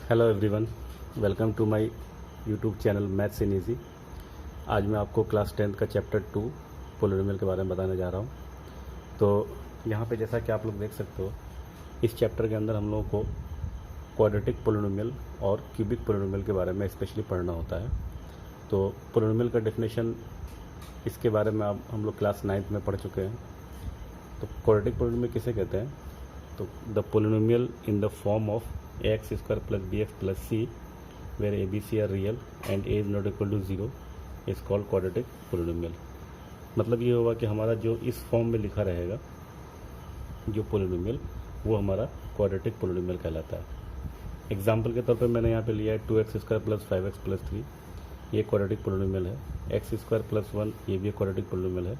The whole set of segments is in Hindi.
Hello everyone, welcome to my YouTube channel maths in easy. आज मैं आपको क्लास 10th का चैप्टर 2 पोलिनोमियल के बारे में बताने जा रहा हूँ। तो यहाँ पे जैसा कि आप लोग देख सकते हो, इस चैप्टर के अंदर हम लोगों को क्वाड्रेटिक पोलिनोमियल और क्यूबिक पोलिनोमियल के बारे में स्पेशली पढ़ना होता है। तो पोलिनोमियल का डेफिनेशन इसके बारे में आप हम लोग क्लास 9th में पढ़ चुके हैं। तो क्वाड्रेटिक पोलिनोमियल किसे कहते हैं? तो the polynomial in the form of ax square plus bx plus c where a b c are real and a is not equal to 0 is called quadratic polynomial। मतलब ये होगा कि हमारा जो इस फॉर्म में लिखा रहेगा जो पोलिनोमियल, वो हमारा क्वाड्रेटिक पोलिनोमियल कहलाता है। एग्जाम्पल के तौर पे मैंने यहाँ पे लिया है 2x square plus 5x plus 3, ये क्वाड्रेटिक पोलिनोमियल है। x स्क्वायर प्लस 1 ये भी एक क्वाड्रेटिक पोलिनोमियल है,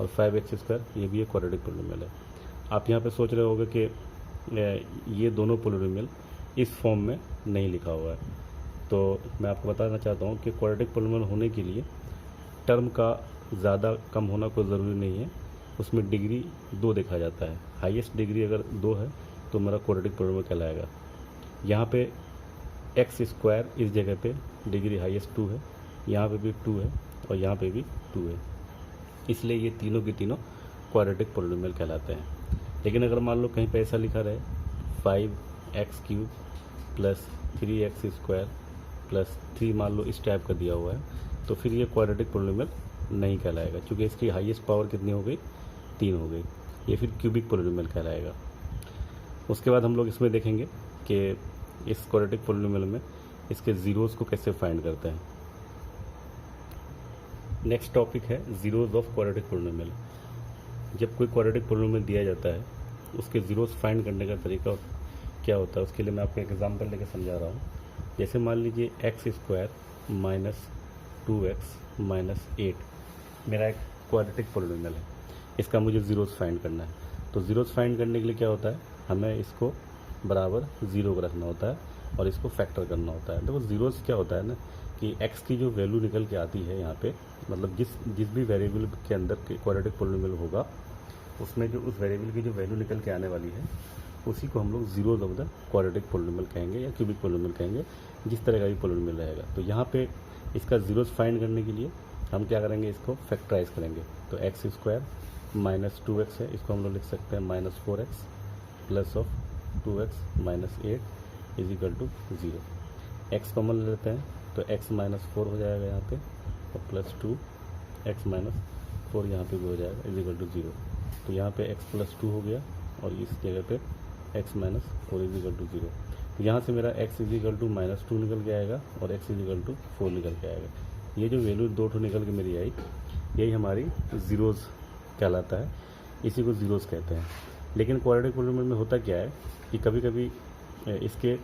और 5x स्क्वायर ये भी एक क्वाड्रेटिक पोलिनोमियल है। आप यहाँ पे सोच रहे होंगे कि ये दोनों पोलिनोमियल इस फॉर्म में नहीं लिखा हुआ है। तो मैं आपको बताना चाहता हूँ कि क्वाड्रेटिक पोलिनोमियल होने के लिए टर्म का ज़्यादा कम होना कोई ज़रूरी नहीं है। उसमें डिग्री 2 देखा जाता है। हाईएस्ट डिग्री अगर 2 है तो मेरा क्वाड्रेटिक पोलिनोमियल कहलाएगा। यहाँ पे एक्स स्क्वायर इस जगह पे डिग्री हाईएस्ट 2 है, यहाँ पे भी 2 है और यहाँ पे भी 2 है, इसलिए ये तीनों के तीनों क्वाड्रेटिक पोलिनोमियल कहलाते हैं। लेकिन अगर मान लो कहीं पे ऐसा लिखा रहे 5x³ plus 3x square plus 3, मान लो इस टाइप का दिया हुआ है, तो फिर ये क्वाड्रेटिक पोलिनोमियल नहीं कहलाएगा, क्योंकि इसकी हाईएस्ट पावर कितनी हो गई? 3 हो गई। ये फिर क्यूबिक पोलिनोमियल कहलाएगा। उसके बाद हम लोग इसमें देखेंगे कि इस क्वाड्रेटिक पोलिनोमियल में इसके ज़ीरोज़ को कैसे फाइंड करते हैं। नेक्स्ट टॉपिक है ज़ीरोज़ ऑफ क्वाड्रेटिक पोलिनोमियल। जब कोई क्वाड्रेटिक पोलिनोमियल दिया जाता है, उसके ज़ीरोज़ फाइंड करने का तरीका क्या होता है, उसके लिए मैं आपको एक एग्जांपल लेके समझा रहा हूँ। जैसे मान लीजिए x square minus 2x minus 8 मेरा एक क्वाड्रेटिक पोलिनोमियल है। इसका मुझे ज़ीरोज़ फाइंड करना है। तो ज़ीरोज़ फाइंड करने के लिए क्या होता है, हमें इसको बराबर 0 को रखना होता है और इसको फैक्टर करना होता है। देखो ज़ीरोज़ क्या होता है ना, कि x की जो वैल्यू निकल के आती है यहाँ पे, मतलब जिस भी वेरिएबल के अंदर क्वाड्रेटिक पोलिनोमियल होगा, उसमें जो उस वेरिएबल की जो वैल्यू निकल के आने वाली है, उसी को हम लोग zeros of the quadratic polynomial कहेंगे या क्यूबिक पोलिनोमियल कहेंगे, जिस तरह का भी पोलिनोमियल रहेगा। तो यहाँ पे इसका ज़ीरोज़ फाइंड करने के लिए हम क्या करेंगे, इसको फैक्टराइज करेंगे। तो एक्स स्क्वायर माइनस 2x है, इसको हम लोग लिख सकते हैं minus 4x plus of 2x minus 8 is equal to 0। X common ले लेते हैं तो x माइनस 4 हो जाएगा यहाँ पे, और प्लस 2x माइनस 4 यहाँ पे भी हो जाएगा इज इक्वल टू 0। तो यहाँ पे x प्लस 2 हो गया और इस जगह पे x minus 4 is equal to 0। तो यहाँ से मेरा x is equal to minus 2 निकल के आएगा और x इज इक्वल टू 4 निकल के आएगा। ये जो वैल्यू 2 ठो निकल के मेरी आई, यही हमारी ज़ीरोज़ कहलाता है, इसी को ज़ीरोज़ कहते हैं। लेकिन क्वाड्रेटिक पोलिनोमियल में होता क्या है कि कभी कभी इसके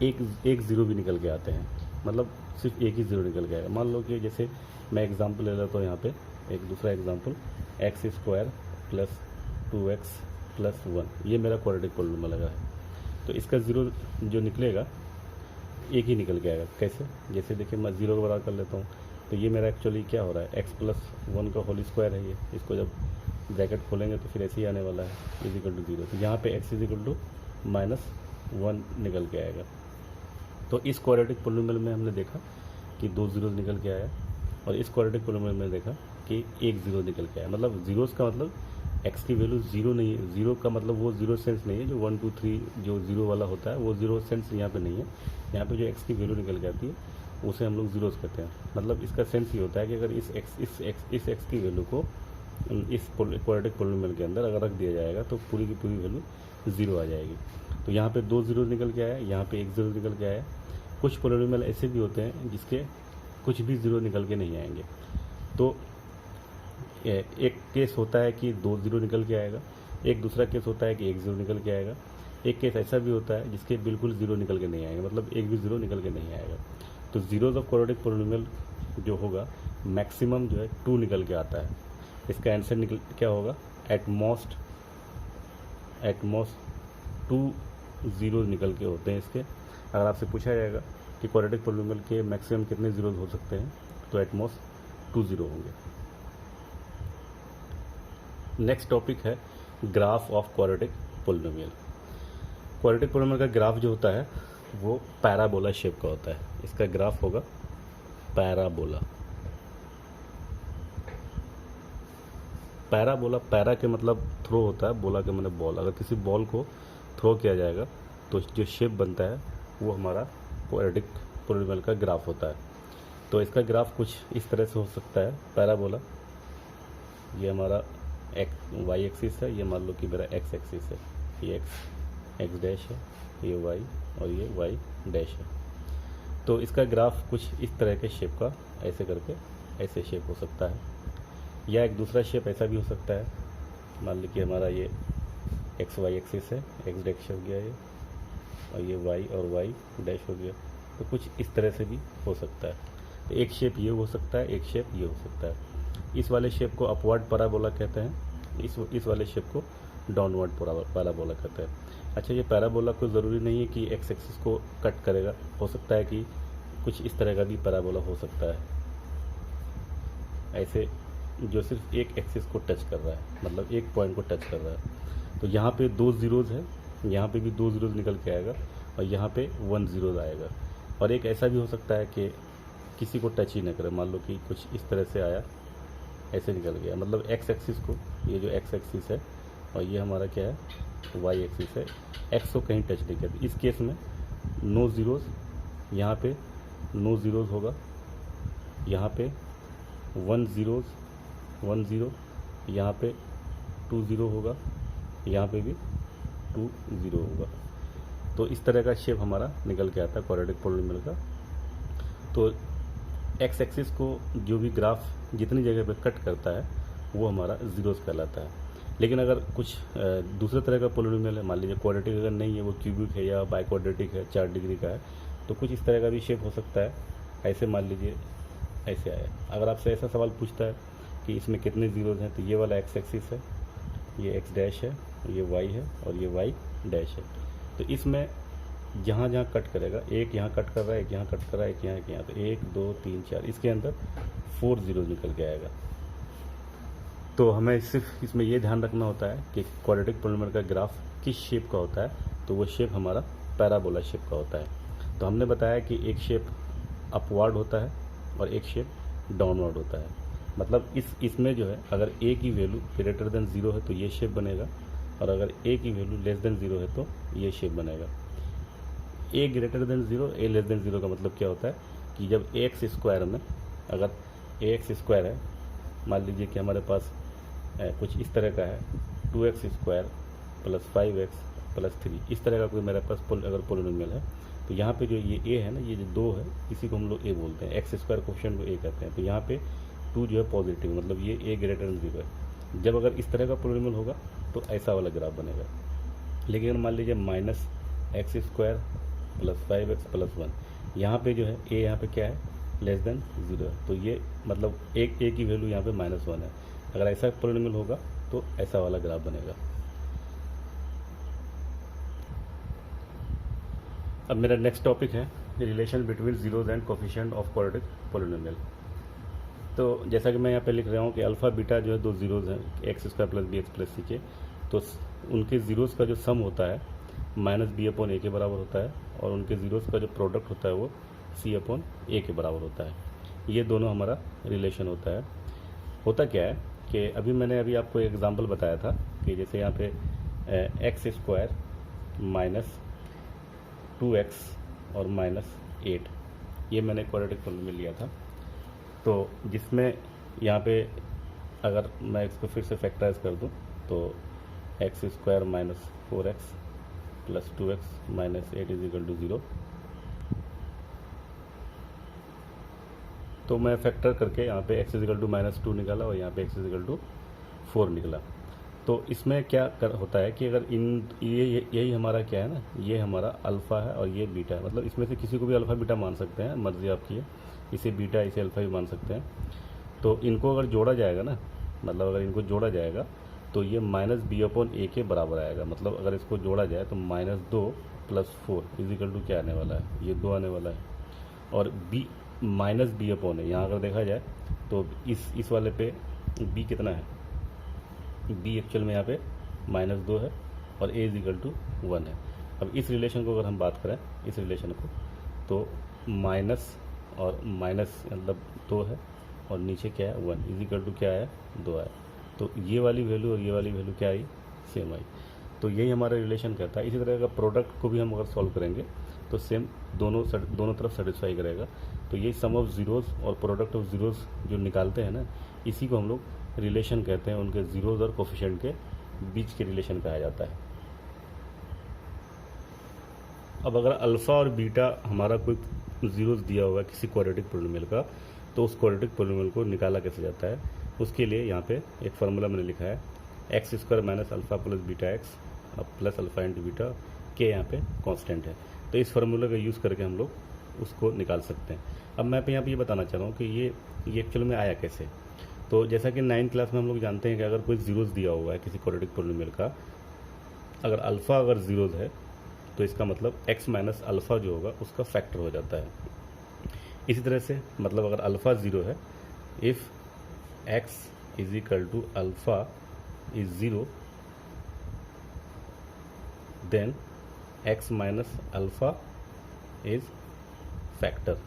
एक ज़ीरो भी निकल के आते हैं, मतलब सिर्फ एक ही ज़ीरो निकल के आएगा। मान लो कि जैसे मैं एग्जांपल ले लेता हूँ यहाँ पे, एक दूसरा example x square plus 2x plus 1, ये मेरा क्वाड्रेटिक पोलिनोमियल लगा है। तो इसका ज़ीरो जो निकलेगा एक ही निकल के आएगा। कैसे? जैसे देखिए मैं 0 को बराबर कर लेता हूँ, तो ये मेरा एक्चुअली क्या हो रहा है, x प्लस 1 का होल स्क्वायर है ये। इसको जब ब्रैकेट खोलेंगे तो फिर ऐसे ही आने वाला है इज इक्वल टू 0। तो यहाँ पे x is equal to minus 1 निकल के आएगा। तो इस क्वाड्रेटिक पोलिनोमियल में हमने देखा कि 2 ज़ीरोज़ निकल के आया, और इस क्वाड्रेटिक पोलिनोमियल में देखा कि 1 ज़ीरो निकल के आया। मतलब ज़ीरोज़ का मतलब x की वैल्यू 0 नहीं है। 0 का मतलब वो 0 सेंस नहीं है, जो 1 2 3 जो 0 वाला होता है वो 0 सेंस यहाँ पे नहीं है। यहाँ पे जो x की वैल्यू निकल के आती है उसे हम लोग ज़ीरोज़ कहते हैं। मतलब इसका सेंस ये होता है कि अगर इस x की वैल्यू को इस क्वाड्रेटिक पोलिनोमियल के अंदर अगर रख दिया जाएगा तो पूरी की पूरी वैल्यू 0 आ जाएगी। तो यहाँ पे 2 ज़ीरो निकल के आया, यहाँ पे 1 ज़ीरो निकल के आया। कुछ पोलिनोमियल ऐसे भी होते हैं जिसके कुछ भी ज़ीरो निकल के नहीं आएंगे। तो एक केस होता है कि 2 ज़ीरो निकल के आएगा, एक दूसरा केस होता है कि 1 ज़ीरो निकल के आएगा, एक केस ऐसा भी होता है जिसके बिल्कुल ज़ीरो निकल के नहीं आएगा, मतलब एक भी ज़ीरो निकल के नहीं आएगा। तो ज़ीरोज़ ऑफ क्वाड्रेटिक पोलिनोमियल जो होगा मैक्सिमम जो है 2 निकल के आता है। इसका आंसर क्या होगा, एट मोस्ट 2 ज़ीरो निकल के होते हैं इसके। अगर आपसे पूछा जाएगा कि क्वाड्रेटिक पोलिनोमियल के मैक्सिमम कितने ज़ीरोज़ हो सकते हैं, तो एट मोस्ट 2 ज़ीरो होंगे। नेक्स्ट टॉपिक है graph of quadratic polynomial. Quadratic polynomial का ग्राफ जो होता है वो पैराबोला शेप का होता है। इसका ग्राफ होगा पैराबोला। पैराबोला, पैरा के मतलब थ्रो होता है, बोला के मतलब बॉल। अगर किसी बॉल को थ्रो किया जाएगा तो जो शेप बनता है वो हमारा क्वाड्रेटिक पोलिनोमियल का ग्राफ होता है। तो इसका ग्राफ कुछ इस तरह से हो सकता है पैराबोला। ये हमारा वाई एक्सिस है, ये मान लो कि मेरा एक्स एक्सिस है, ये एक्स डैश है, ये वाई और ये वाई डैश है। तो इसका ग्राफ कुछ इस तरह के शेप का ऐसे करके ऐसे शेप हो सकता है, या एक दूसरा शेप ऐसा भी हो सकता है। मान लीजिए हमारा ये एक्स वाई एक्सिस है, एक्स डैश हो गया ये, और ये वाई और वाई डैश हो गया। तो कुछ इस तरह से भी हो सकता है। तो एक शेप ये हो सकता है, एक शेप ये हो सकता है। इस वाले शेप को अपवर्ड पैराबोला कहते हैं, इस वाले शेप को डाउनवर्ड पैराबोला कहते हैं। अच्छा, ये पैराबोला कोई ज़रूरी नहीं है कि एक्स एक्सिस को कट करेगा, हो सकता है कि कुछ इस तरह का भी पैराबोला हो सकता है, ऐसे जो सिर्फ एक एक्सिस को टच कर रहा है, मतलब एक पॉइंट को टच कर रहा है। तो यहाँ पे 2 ज़ीरोज़ है, यहाँ पे भी 2 ज़ीरोज़ निकल के आएगा और यहाँ पे 1 ज़ीरो आएगा। और एक ऐसा भी हो सकता है कि किसी को टच ही न करे, मान लो कि कुछ इस तरह से आया, ऐसे निकल गया, मतलब एक्स एक्सिस को, ये जो एक्स एक्सिस है और ये हमारा क्या है वाई एक्सिस है, एक्स को कहीं टच नहीं करती। इस केस में नो ज़ीरोज़, यहाँ पे नो ज़ीरोज़ होगा, यहाँ पे 1 ज़ीरो, यहाँ पे 2 ज़ीरो होगा, यहाँ पे भी 2 ज़ीरो होगा। तो इस तरह का शेप हमारा निकल के आता है क्वाड्रेटिक पोलिनोमियल का। तो एक्स एक्सिस को जो भी ग्राफ जितनी जगह पे कट करता है वो हमारा ज़ीरोज़ कहलाता है। लेकिन अगर कुछ दूसरे तरह का पोलिनोमियल है, मान लीजिए क्वाड्रेटिक अगर नहीं है, वो क्यूबिक है या बाई क्वाड्रेटिक है, 4 डिग्री का है, तो कुछ इस तरह का भी शेप हो सकता है। ऐसे मान लीजिए ऐसे आया। अगर आपसे ऐसा सवाल पूछता है कि इसमें कितने ज़ीरोज़ हैं, तो ये वाला एक्स एक्सिस है, ये एक्स डैश है, ये वाई है और ये वाई डैश है। तो इसमें जहाँ जहाँ कट करेगा, एक यहाँ कट कर रहा है, एक यहाँ कट कर रहा है, एक यहाँ, एक यहाँ, तो 1 2 3 4, इसके अंदर 4 ज़ीरोज़ निकल के आएगा। तो हमें सिर्फ इसमें ये ध्यान रखना होता है कि क्वाड्रेटिक पोलिनोमियल का ग्राफ किस शेप का होता है, तो वो शेप हमारा पैराबोला शेप का होता है। तो हमने बताया कि एक शेप अपवर्ड होता है और एक शेप डाउनवर्ड होता है। मतलब इसमें जो है, अगर ए की वैल्यू ग्रेटर देन 0 है तो ये शेप बनेगा, और अगर ए की वैल्यू लेस देन 0 है तो ये शेप बनेगा। ए ग्रेटर देन 0, ए लेस देन 0 का मतलब क्या होता है कि जब ए एक्स स्क्वायर में, अगर ए एक्स स्क्वायर है, मान लीजिए कि हमारे पास कुछ इस तरह का है 2x square plus 5x plus 3, इस तरह का कोई मेरे पास अगर पोलिनोमियल है, तो यहाँ पे जो ये ए है ना, ये जो 2 है, इसी को हम लोग ए बोलते हैं, एक्स स्क्वायर कोफिशिएंट को ए कहते हैं। तो यहाँ पे 2 जो है पॉजिटिव, मतलब ये ए ग्रेटर देन 0 है। जब अगर इस तरह का पोलिनोमियल होगा तो ऐसा वाला ग्राफ बनेगा। लेकिन अगर मान लीजिए minus x square plus 5x plus 1, यहाँ पे जो है ए, यहाँ पे क्या है लेस देन 0 है, तो ये मतलब एक ए की वैल्यू यहाँ पे -1 है। अगर ऐसा पोलिनोमियल होगा तो ऐसा वाला ग्राफ बनेगा। अब मेरा नेक्स्ट टॉपिक है relation between zeros and coefficient of quadratic polynomial. तो जैसा कि मैं यहाँ पे लिख रहा हूँ कि अल्फ़ा बीटा जो है 2 जीरोज़ हैं, x square plus b x plus c के, तो उनके ज़ीरोज़ का जो सम होता है -b/a के बराबर होता है, और उनके ज़ीरोज़ का जो प्रोडक्ट होता है वो c/a के बराबर होता है। ये दोनों हमारा रिलेशन होता है। होता क्या है कि अभी आपको एक एग्जांपल बताया था कि जैसे यहाँ पे एक्स स्क्वायर माइनस 2x और -8, ये मैंने क्वाड्रेटिक पोलिनोमियल लिया था। तो जिसमें यहाँ पे अगर मैं इसको फिर से फैक्टराइज कर दूँ तो x square minus 4x plus 2x minus 8 = 0। तो मैं फैक्टर करके यहाँ पे x = -2 निकाला और यहाँ पे x = 4 निकला। तो इसमें क्या होता है कि अगर यही हमारा क्या है ना, ये हमारा अल्फ़ा है और ये बीटा है, मतलब इसमें से किसी को भी अल्फ़ा बीटा मान सकते हैं, मर्जी आपकी है, इसे बीटा इसे अल्फ़ा भी मान सकते हैं। तो इनको अगर जोड़ा जाएगा ना, मतलब अगर इनको जोड़ा जाएगा तो ये -b/a के बराबर आएगा। मतलब अगर इसको जोड़ा जाए तो -2 + 4 = क्या आने वाला है, ये 2 आने वाला है। और -b/a यहाँ अगर देखा जाए तो इस वाले पे b कितना है, b एक्चुअल में यहाँ पे -2 है और a = 1 है। अब इस रिलेशन को अगर हम बात करें, इस रिलेशन को, तो माइनस और माइनस मतलब 2 है और नीचे क्या है 1 इजिकल टू क्या है 2 है। तो ये वाली वैल्यू और ये वाली वैल्यू क्या आई, सेम आई। तो यही हमारा रिलेशन कहता है। इसी तरह का प्रोडक्ट को भी हम अगर सॉल्व करेंगे तो सेम दोनों तरफ सेटिस्फाई करेगा। तो ये सम ऑफ ज़ीरोज़ और प्रोडक्ट ऑफ ज़ीरोज़ जो निकालते हैं ना, इसी को हम लोग रिलेशन कहते हैं। उनके ज़ीरोज़ और कोफिशिएंट के बीच के रिलेशन कहा जाता है। अब अगर अल्फ़ा और बीटा हमारा कोई ज़ीरोज़ दिया हुआ है किसी क्वाड्रेटिक पोलिनोमियल का, तो उस क्वाड्रेटिक पोलिनोमियल को निकाला कैसे जाता है, उसके लिए यहाँ पे एक फार्मूला मैंने लिखा है, x square minus alpha plus beta x plus alpha into beta, के यहाँ पे कांस्टेंट है। तो इस फार्मूला का यूज़ करके हम लोग उसको निकाल सकते हैं। अब मैं यहाँ पे ये बताना चाह रहा हूँ कि ये एक्चुअल में आया कैसे। तो जैसा कि 9th क्लास में हम लोग जानते हैं कि अगर कोई ज़ीरोज़ दिया हुआ है किसी क्वाड्रेटिक पोलिनोमियल का, अगर अल्फ़ा अगर ज़ीरोज़ है तो इसका मतलब x माइनस अल्फ़ा जो होगा उसका फैक्टर हो जाता है। इसी तरह से मतलब अगर अल्फ़ा 0 है, if x is equal to alpha is 0 then x minus alpha is factor.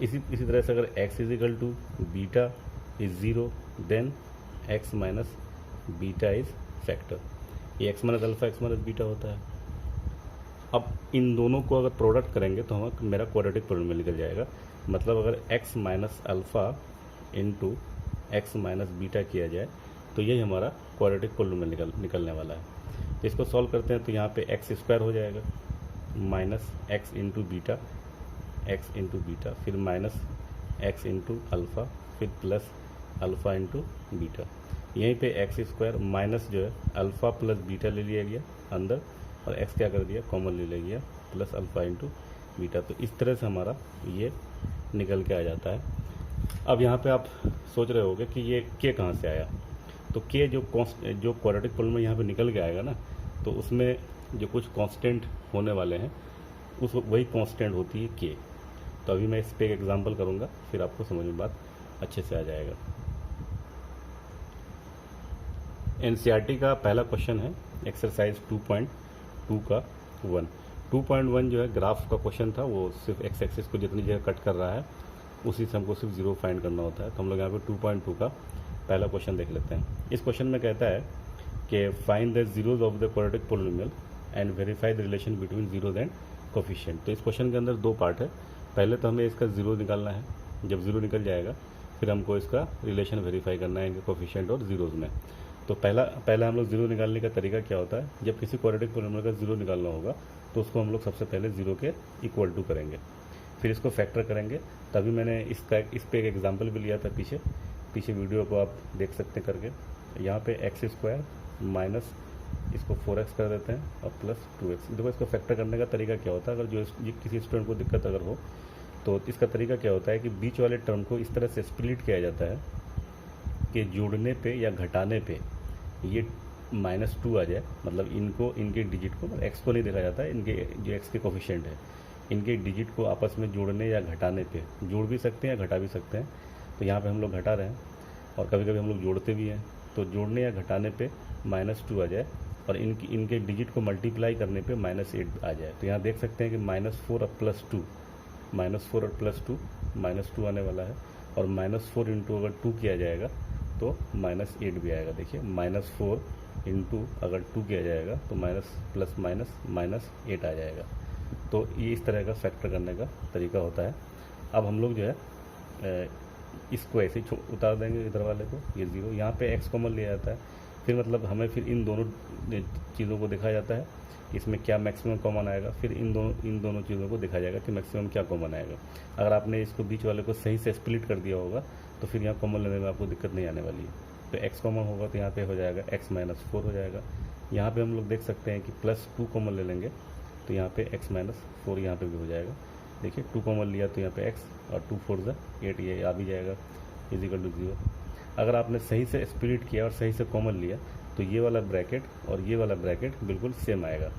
इसी तरह से अगर x is equal to beta is 0 then x minus beta is factor. ये x minus alpha x minus beta होता है। अब इन दोनों को अगर प्रोडक्ट करेंगे तो हम मेरा क्वाड्रेटिक पोलिनोमियल निकल जाएगा। मतलब अगर x minus alpha into x minus beta किया जाए तो यही हमारा क्वाड्रेटिक पोलिनोमियल निकलने वाला है। तो इसको सॉल्व करते हैं तो यहाँ पे एक्स स्क्वायर हो जाएगा माइनस एक्स इंटू बीटा फिर माइनस एक्स इंटू अल्फ़ा फिर प्लस अल्फ़ा इंटू बीटा। यहीं पे एक्स स्क्वायर माइनस जो है अल्फ़ा प्लस बीटा ले लिया गया अंदर और एक्स क्या कर दिया कॉमन ले लिया गया प्लस अल्फ़ा इंटू बीटा। तो इस तरह से हमारा ये निकल के आ जाता है। अब यहाँ पे आप सोच रहे होगे कि ये के कहाँ से आया। तो के जो क्वाड्रेटिक पोलिनोमियल यहाँ पे निकल के आएगा ना, तो उसमें जो कुछ कांस्टेंट होने वाले हैं उस वही कांस्टेंट होती है के। तो अभी मैं इस पे एक एग्जांपल करूँगा, फिर आपको समझ में बात अच्छे से आ जाएगा। एनसीईआरटी का पहला क्वेश्चन है एक्सरसाइज 2.2 का 1। 2.1 जो है ग्राफ का क्वेश्चन था, वो सिर्फ एक्स एक्सिस को जितनी जगह कट कर रहा है उसी से हमको सिर्फ 0 फाइंड करना होता है। तो हम लोग यहाँ पे 2.2 का पहला क्वेश्चन देख लेते हैं। इस क्वेश्चन में कहता है कि find the zeros of the quadratic polynomial and verify the relation between zeros and coefficient. तो इस क्वेश्चन के अंदर दो पार्ट है। पहले तो हमें इसका ज़ीरो निकालना है, जब ज़ीरो निकल जाएगा फिर हमको इसका रिलेशन वेरीफाई करना है कोफिशिएंट और ज़ीरोज़ में। तो पहला हम लोग ज़ीरो निकालने का तरीका क्या होता है, जब किसी क्वाड्रेटिक पोलिनोमियल का ज़ीरो निकालना होगा तो उसको हम लोग सबसे पहले ज़ीरो के इक्वल टू करेंगे, फिर इसको फैक्टर करेंगे। तभी मैंने इस पर एक एग्जांपल भी लिया था पीछे वीडियो को आप देख सकते हैं करके। यहाँ पे एक्स स्क्वायर माइनस इसको 4x कर देते हैं और प्लस 2x। देखो इसको फैक्टर करने का तरीका क्या होता है, अगर जो किसी स्टूडेंट को दिक्कत अगर हो तो इसका तरीका क्या होता है कि बीच वाले टर्म को इस तरह से स्प्लिट किया जाता है कि जोड़ने पे या घटाने पे ये -2 आ जाए। मतलब इनके डिजिट को, एक्स को नहीं देखा जाता है, इनके जो एक्स के कोफिशिएंट है इनके डिजिट को आपस में जोड़ने या घटाने पे जोड़ भी सकते हैं या घटा भी सकते हैं। तो यहाँ पे हम लोग घटा रहे हैं और कभी कभी हम लोग जोड़ते भी हैं। तो जोड़ने या घटाने पे -2 आ जाए और इनके डिजिट को मल्टीप्लाई करने पे -8 आ जाए। तो यहाँ देख सकते हैं कि -4 और +2 -2 आने वाला है और -4 इंटू अगर 2 किया जाएगा तो -8 भी आएगा। देखिए -4 इंटू अगर 2 किया जाएगा तो -8 आ जाएगा। तो ये इस तरह का फैक्टर करने का तरीका होता है। अब हम लोग जो है इसको ऐसे ही उतार देंगे इधर वाले को, ये ज़ीरो। यहाँ पे एक्स कॉमन लिया जाता है, फिर मतलब हमें फिर इन दोनों चीज़ों को देखा जाता है इसमें क्या मैक्सिमम कॉमन आएगा, फिर इन दोनों चीज़ों को देखा जाएगा कि मैक्सिमम क्या कॉमन आएगा। अगर आपने इसको बीच वाले को सही से स्प्लिट कर दिया होगा तो फिर यहाँ कॉमन लेने में आपको दिक्कत नहीं आने वाली है। तो एक्स कॉमन होगा तो यहाँ पे हो जाएगा x -4 हो जाएगा। यहाँ पे हम लोग देख सकते हैं कि +2 कॉमन ले लेंगे तो यहाँ पे x -4 यहाँ पे भी हो जाएगा। देखिए 2 कॉमन लिया तो यहाँ पे x और 2 4 8 ये आ भी जाएगा इजिकल टू 0। अगर आपने सही से स्प्लिट किया और सही से कॉमन लिया तो ये वाला ब्रैकेट और ये वाला ब्रैकेट बिल्कुल सेम आएगा।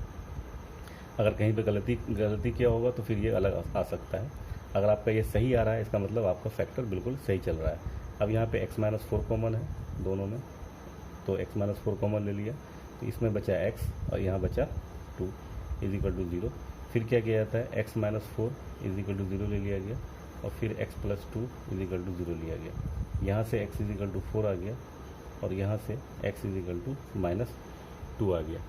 अगर कहीं पे गलती किया होगा तो फिर ये अलग आ सकता है। अगर आपका ये सही आ रहा है इसका मतलब आपका फैक्टर बिल्कुल सही चल रहा है। अब यहाँ पे x -4 कॉमन है दोनों में, तो x -4 कॉमन ले लिया तो इसमें बचा x और यहाँ बचा 2। Is equal to 0। फिर क्या किया जाता है, x minus 4 is equal to 0 ले लिया गया, और फिर x plus 2 is equal to 0 लिया गया। यहाँ से x इज इक्वल टू 4 आ गया, और यहाँ से x is equal to minus 2 आ गया।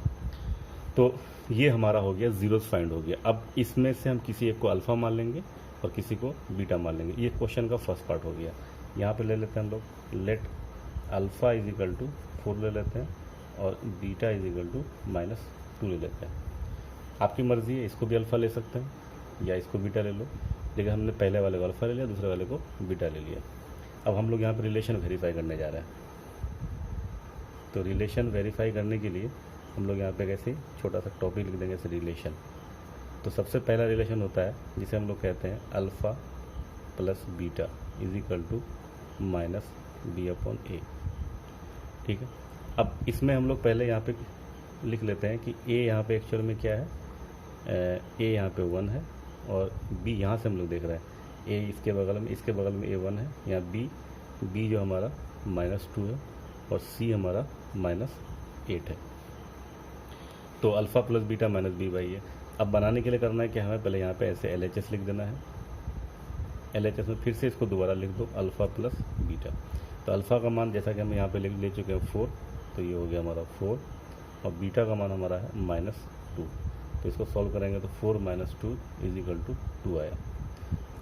तो ये हमारा हो गया जीरोस फाइंड हो गया। अब इसमें से हम किसी एक को अल्फ़ा मान लेंगे और किसी को बीटा मान लेंगे। ये क्वेश्चन का फर्स्ट पार्ट हो गया। यहाँ पे ले लेते हैं हम लोग, let alpha is equal to 4 ले लेते हैं, और beta is equal to minus 2 ले लेते हैं। आपकी मर्ज़ी है, इसको भी अल्फ़ा ले सकते हैं या इसको बीटा ले लो, लेकिन हमने पहले वाले को अल्फ़ा ले लिया, दूसरे वाले को बीटा ले लिया। अब हम लोग यहाँ पर रिलेशन वेरीफाई करने जा रहे हैं। तो रिलेशन वेरीफाई करने के लिए हम लोग यहाँ पे कैसे छोटा सा टॉपिक लिख देंगे, जैसे रिलेशन। तो सबसे पहला रिलेशन होता है जिसे हम लोग कहते हैं alpha plus beta is equal to minus b upon a. ठीक है, अब इसमें हम लोग पहले यहाँ पे लिख लेते हैं कि ए यहाँ पे एक्चुअल में क्या है, ए यहाँ पे 1 है, और बी यहाँ से हम लोग देख रहे हैं ए इसके बगल में ए 1 है, यहाँ बी जो हमारा माइनस 2 है, और सी हमारा माइनस 8 है। तो alpha plus beta minus b by है। अब बनाने के लिए करना है कि हमें पहले यहाँ पे ऐसे LHS लिख देना है। LHS में फिर से इसको दोबारा लिख दो, अल्फ़ा प्लस बीटा। तो अल्फ़ा का मान जैसा कि हम यहाँ पे ले चुके हैं 4, तो ये हो गया हमारा 4, और बीटा का मान हमारा है माइनस 2। तो इसको सॉल्व करेंगे तो 4 माइनस 2 इज इक्वल टू 2 आया।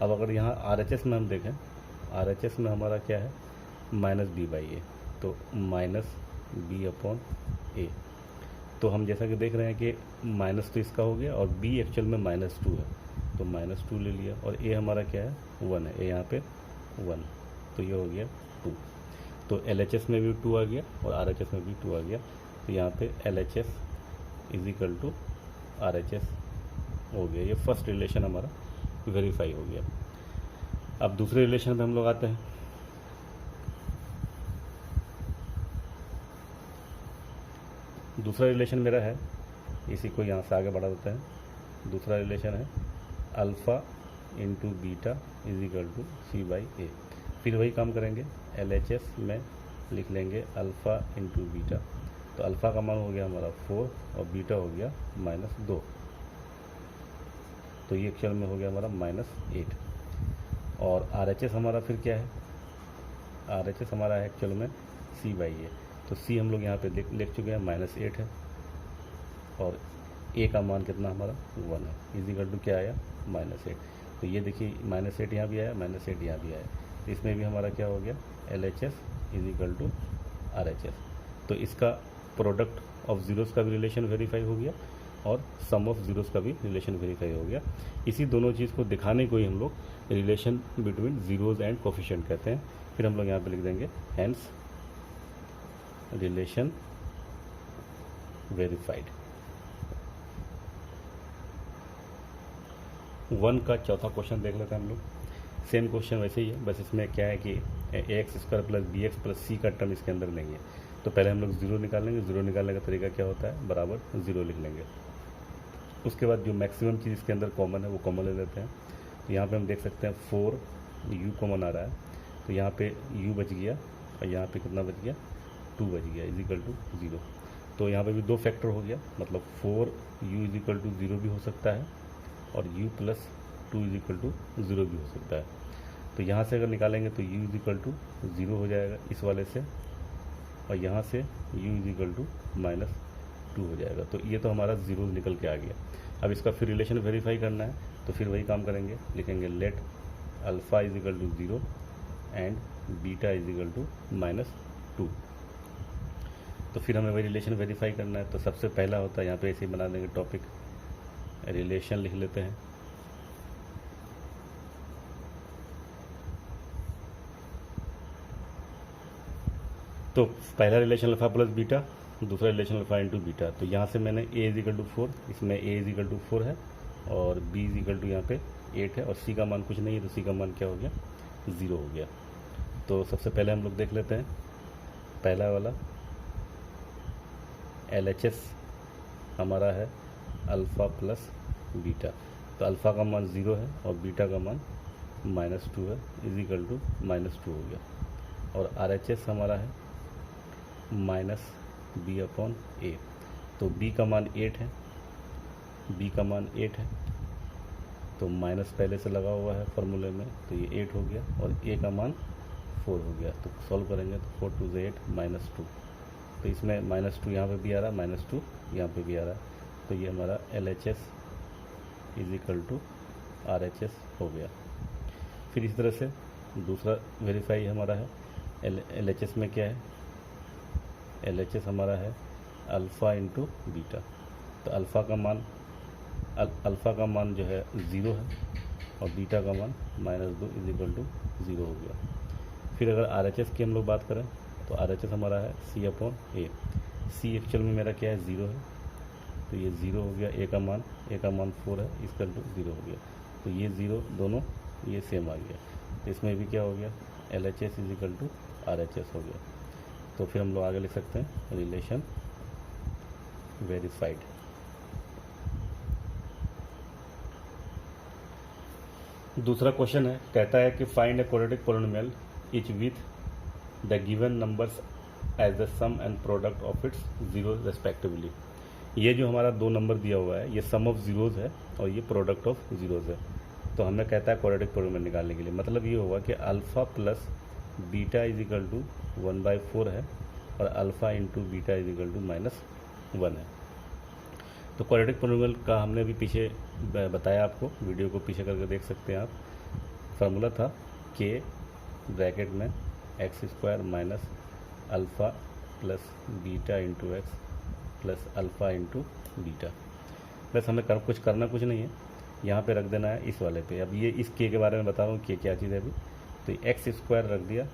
अब अगर यहाँ RHS में हम देखें, RHS में हमारा क्या है, माइनस बी बाई ए, तो माइनस बी अपॉन ए। तो हम जैसा कि देख रहे हैं कि माइनस तो इसका हो गया, और b एक्चुअल में माइनस 2 है, तो माइनस 2 ले लिया, और a हमारा क्या है 1 है, a यहाँ पे 1, तो ये हो गया 2। तो LHS में भी 2 आ गया और RHS में भी 2 आ गया। तो यहाँ पे LHS is equal to RHS हो गया। ये फर्स्ट रिलेशन हमारा वेरीफाई हो गया। अब दूसरे रिलेशन में हम लोग आते हैं। दूसरा रिलेशन मेरा है, इसी को यहाँ से आगे बढ़ा देते हैं। दूसरा रिलेशन है alpha into beta is equal to c by a. फिर वही काम करेंगे, LHS में लिख लेंगे अल्फ़ा इंटू बीटा। तो अल्फ़ा का मान हो गया हमारा 4, और बीटा हो गया माइनस 2। तो ये एक्चुअल में हो गया हमारा माइनस 8। और RHS हमारा फिर क्या है, RHS हमारा है एक्चुअल में सी बाई ए। तो सी हम लोग यहाँ पे लिख चुके हैं, माइनस 8 है, और ए का मान कितना हमारा 1 है, इज इक्वल टू क्या आया माइनस 8। तो ये देखिए माइनस 8 यहाँ भी आया, माइनस 8 यहाँ भी आया। तो इसमें भी हमारा क्या हो गया, LHS is equal to RHS। तो इसका प्रोडक्ट ऑफ जीरोस का भी रिलेशन वेरीफाई हो गया, और सम ऑफ जीरोस का भी रिलेशन वेरीफाई हो गया। इसी दोनों चीज़ को दिखाने को ही हम लोग relation between zeros and coefficient कहते हैं। फिर हम लोग यहाँ पे लिख देंगे हेंस रिलेशन वेरीफाइड। 1 का चौथा क्वेश्चन देख लेते हैं हम लोग। सेम क्वेश्चन वैसे ही है, बस इसमें क्या है कि ax² plus bx plus c का टर्म इसके अंदर नहीं है। तो पहले हम लोग ज़ीरो निकालेंगे। ज़ीरो निकालने का तरीका क्या होता है, बराबर 0 लिख लेंगे। उसके बाद जो मैक्सिमम चीज़ इसके अंदर कॉमन है वो कॉमन ले लेते हैं। तो यहाँ पे हम देख सकते हैं 4u कॉमन आ रहा है, तो यहाँ पे u बच गया, और यहाँ पे कितना बच गया 2 बच गया, इज इक्वल टू 0। तो यहाँ पे भी 2 फैक्टर हो गया, मतलब 4u इज इक्वल टू 0 भी हो सकता है, और u plus 2 is equal to 0 भी हो सकता है। तो यहाँ से अगर निकालेंगे तो u इज इक्वल टू 0 हो जाएगा इस वाले से, और यहाँ से u is equal to minus 2 हो जाएगा। तो ये तो हमारा 0 निकल के आ गया। अब इसका फिर रिलेशन वेरीफाई करना है, तो फिर वही काम करेंगे, लिखेंगे let alpha is equal to 0 and beta is equal to minus 2। तो फिर हमें वही रिलेशन वेरीफाई करना है। तो सबसे पहला होता है, यहाँ पे ऐसे ही बना देंगे टॉपिक, रिलेशन लिख लेते हैं। तो पहला रिलेशन अल्फ़ा प्लस बीटा, दूसरा रिलेशन अल्फ़ा इंटू बीटा। तो यहाँ से मैंने a इज इक्वल टू 4, इसमें a इज इक्वल टू 4 है, और b इज इक्वल टू यहाँ पे 8 है, और c का मान कुछ नहीं है, तो c का मान क्या हो गया 0 हो गया। तो सबसे पहले हम लोग देख लेते हैं पहला वाला, LHS हमारा है अल्फ़ा प्लस बीटा। तो अल्फ़ा का मान 0 है और बीटा का मान -2 है, इज इक्वल टू -2 हो गया। और RHS हमारा है -b अपॉन a। तो b का मान 8 है, बी का मान 8 है, तो माइनस पहले से लगा हुआ है फॉर्मूले में, तो ये 8 हो गया, और ए का मान 4 हो गया। तो सॉल्व करेंगे तो 4 2 8 -2, तो इसमें -2 यहाँ पे भी आ रहा है, -2 यहाँ पे भी आ रहा है, तो ये हमारा LHS = RHS हो गया। फिर इस तरह से दूसरा वेरीफाई हमारा है, LHS में क्या है, LHS हमारा है अल्फ़ा इंटू बीटा। तो अल्फ़ा का मान जो है 0 है, और बीटा का मान -2 = 0 हो गया। फिर अगर RHS की हम लोग बात करें तो RHS हमारा है C/A। C एक्चुअल में मेरा क्या है, 0 है, तो ये 0 हो गया। ए का मान 4 है, इसका 0 हो गया, तो ये 0 दोनों ये सेम आ गया। तो इसमें भी क्या हो गया, LHS = RHS हो गया। तो फिर हम लोग आगे लिख सकते हैं रिलेशन वेरीफाइड। दूसरा क्वेश्चन है, कहता है कि find a quadratic polynomial each with the given numbers as the sum and product of its zeroes respectively. ये जो हमारा दो नंबर दिया हुआ है, ये सम ऑफ जीरोज है और ये प्रोडक्ट ऑफ जीरोज है। तो हमें कहता है क्वाड्रेटिक पॉलिनोमियल निकालने के लिए, मतलब ये होगा कि अल्फ़ा प्लस बीटा = 1/4 है, और अल्फ़ा इंटू बीटा = -1 है। तो क्वाड्रेटिक पॉलिनोमियल का हमने अभी पीछे बताया आपको, वीडियो को पीछे करके देख सकते हैं आप। फार्मूला था k ब्रैकेट में x² minus alpha plus beta into x plus alpha into beta. बस हमें कुछ नहीं है, यहाँ पे रख देना है इस वाले पे। अब ये इस k के बारे में बता रहा हूँ, k क्या चीज़ है अभी। तो x² रख दिया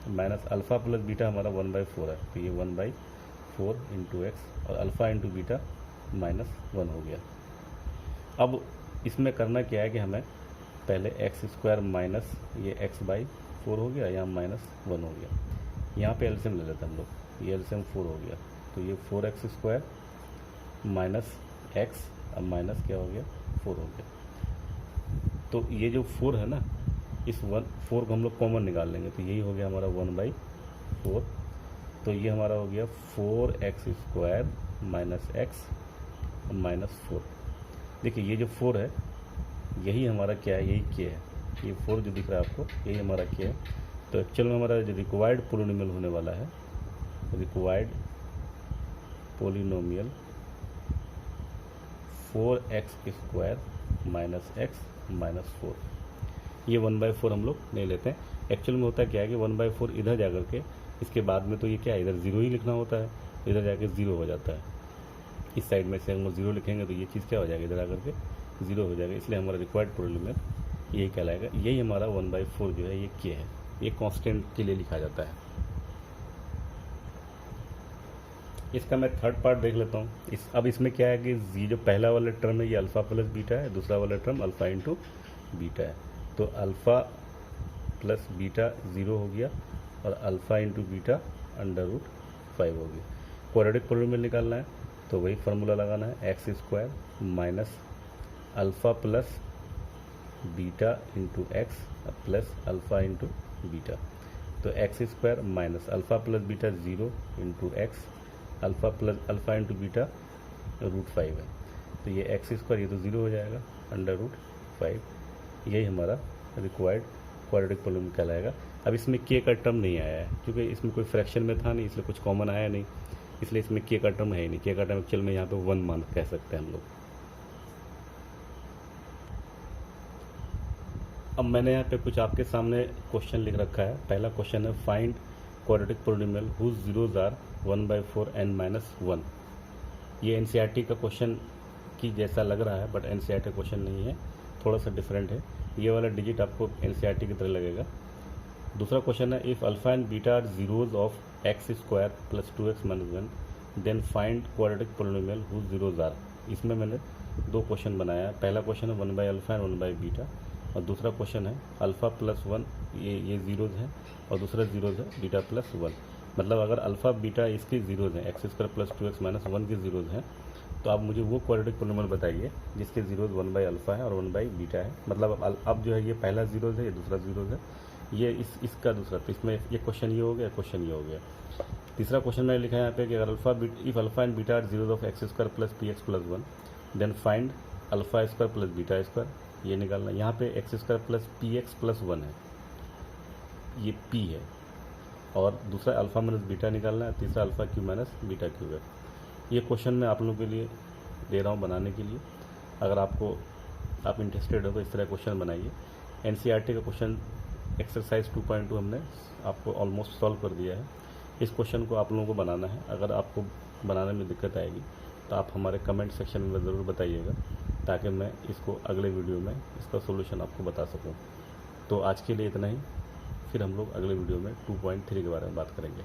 माइनस अल्फ़ा प्लस बीटा हमारा 1/4 है, तो ये 1/4 इंटू एक्स, और अल्फ़ा इंटू बीटा -1 हो गया। अब इसमें करना क्या है कि हमें पहले x² माइनस ये x/4 हो गया, यहाँ -1 हो गया। यहाँ पे एलसीएम ले लेते हैं हम लोग, ये एलसीएम 4 हो गया, तो ये 4x² माइनस x, अब माइनस क्या हो गया, 4 हो गया। तो ये जो 4 है ना, इस 4 को हम लोग कॉमन निकाल लेंगे, तो यही हो गया हमारा 1/4। तो ये हमारा हो गया 4x² माइनस x -4। देखिए ये जो 4 है यही हमारा क्या है, यही k है। ये 4 जो दिख रहा है आपको, यही हमारा k है। तो एक्चुअल में हमारा जो रिक्वायर्ड पोलिनोमियल होने वाला है, required polynomial 4x² minus x -4। ये 1/4 हम लोग नहीं लेते हैं। एक्चुअल में होता क्या है कि 1/4 इधर जा कर के, इसके बाद में तो ये क्या है, इधर 0 ही लिखना होता है, इधर जाके 0 हो जाता है। इस साइड में से हम लोग 0 लिखेंगे तो ये चीज़ क्या हो जाएगी, इधर आकर के 0 हो जाएगा। इसलिए हमारा रिक्वायर्ड पोलिनोमियल यही कहलाएगा। यही हमारा 1/4 जो है ये k है, ये कांस्टेंट के लिए लिखा जाता है। इसका मैं थर्ड पार्ट देख लेता हूँ। अब इसमें क्या है कि ये जो पहला वाला टर्म है ये अल्फ़ा प्लस बीटा है, दूसरा वाला टर्म अल्फ़ा इंटू बीटा है। तो अल्फ़ा प्लस बीटा 0 हो गया, और अल्फ़ा इंटू बीटा √5 हो गया। क्वाड्रेटिक पॉलिनोमियल निकालना है तो वही फार्मूला लगाना है, x² minus alpha plus beta into x plus alpha into beta. तो x² minus alpha plus beta 0 into x, alpha into beta √5 है। तो ये x² ये तो 0 हो जाएगा, √5। यही हमारा रिक्वायर्ड क्वाड्रेटिक पॉलिनोमियल कहलाएगा। अब इसमें k का टर्म नहीं आया है, क्योंकि इसमें कोई फ्रैक्शन में था नहीं, इसलिए कुछ कॉमन आया नहीं, इसलिए इसमें k का टर्म है ही नहीं। k का टर्म एक्चुअल में यहाँ पे 1 मान कह सकते हैं हम लोग। अब मैंने यहाँ पे कुछ आपके सामने क्वेश्चन लिख रखा है। पहला क्वेश्चन है, find quadratic polynomial whose zeroes are 1/4 n -1। ये एनसीईआरटी का क्वेश्चन की जैसा लग रहा है, बट एनसीईआरटी का क्वेश्चन नहीं है, थोड़ा सा डिफरेंट है। ये वाला डिजिट आपको एनसीईआरटी की तरह लगेगा। दूसरा क्वेश्चन है, if alpha and beta are zeroes of x² plus 2x - 1 then find quadratic polynomial whose zeroes are. इसमें मैंने दो क्वेश्चन बनाया है। पहला क्वेश्चन है 1/अल्फ़ा एंड 1/बीटा, और दूसरा क्वेश्चन है अल्फ़ा प्लस 1 ये जीरोज है, और दूसरा जीरोज है बीटा प्लस 1। मतलब अगर अल्फ़ा बीटा इसके जीरोज हैं, x² प्लस 2x - 1 के जीरोज हैं, तो आप मुझे वो क्वाड्रेटिक पॉलिनोमियल बताइए जिसके जीरोज 1/अल्फ़ा है और 1/बीटा है। मतलब अब जो है ये पहला जीरोज है, ये दूसरा जीरोज है, ये इसका दूसरा। तो इसमें ये क्वेश्चन ये हो गया, क्वेश्चन ये हो गया। तीसरा क्वेश्चन मैंने लिखा है यहाँ पे कि अगर if alpha and beta are zeroes of x² plus px plus 1 then find alpha square plus beta square, ये निकालना। यहाँ पे x square plus p x plus 1 है, ये पी है, और दूसरा अल्फा माइनस बीटा निकालना है, तीसरा alpha Q minus beta Q है। ये क्वेश्चन मैं आप लोगों के लिए दे रहा हूँ बनाने के लिए। अगर आप इंटरेस्टेड हो तो इस तरह क्वेश्चन बनाइए। एनसीईआरटी का क्वेश्चन एक्सरसाइज 2.2 हमने आपको ऑलमोस्ट सॉल्व कर दिया है। इस क्वेश्चन को आप लोगों को बनाना है। अगर आपको बनाने में दिक्कत आएगी तो आप हमारे कमेंट सेक्शन में ज़रूर बताइएगा, ताकि मैं इसको अगले वीडियो में इसका सोल्यूशन आपको बता सकूं। तो आज के लिए इतना ही, फिर हम लोग अगले वीडियो में 2.3 के बारे में बात करेंगे।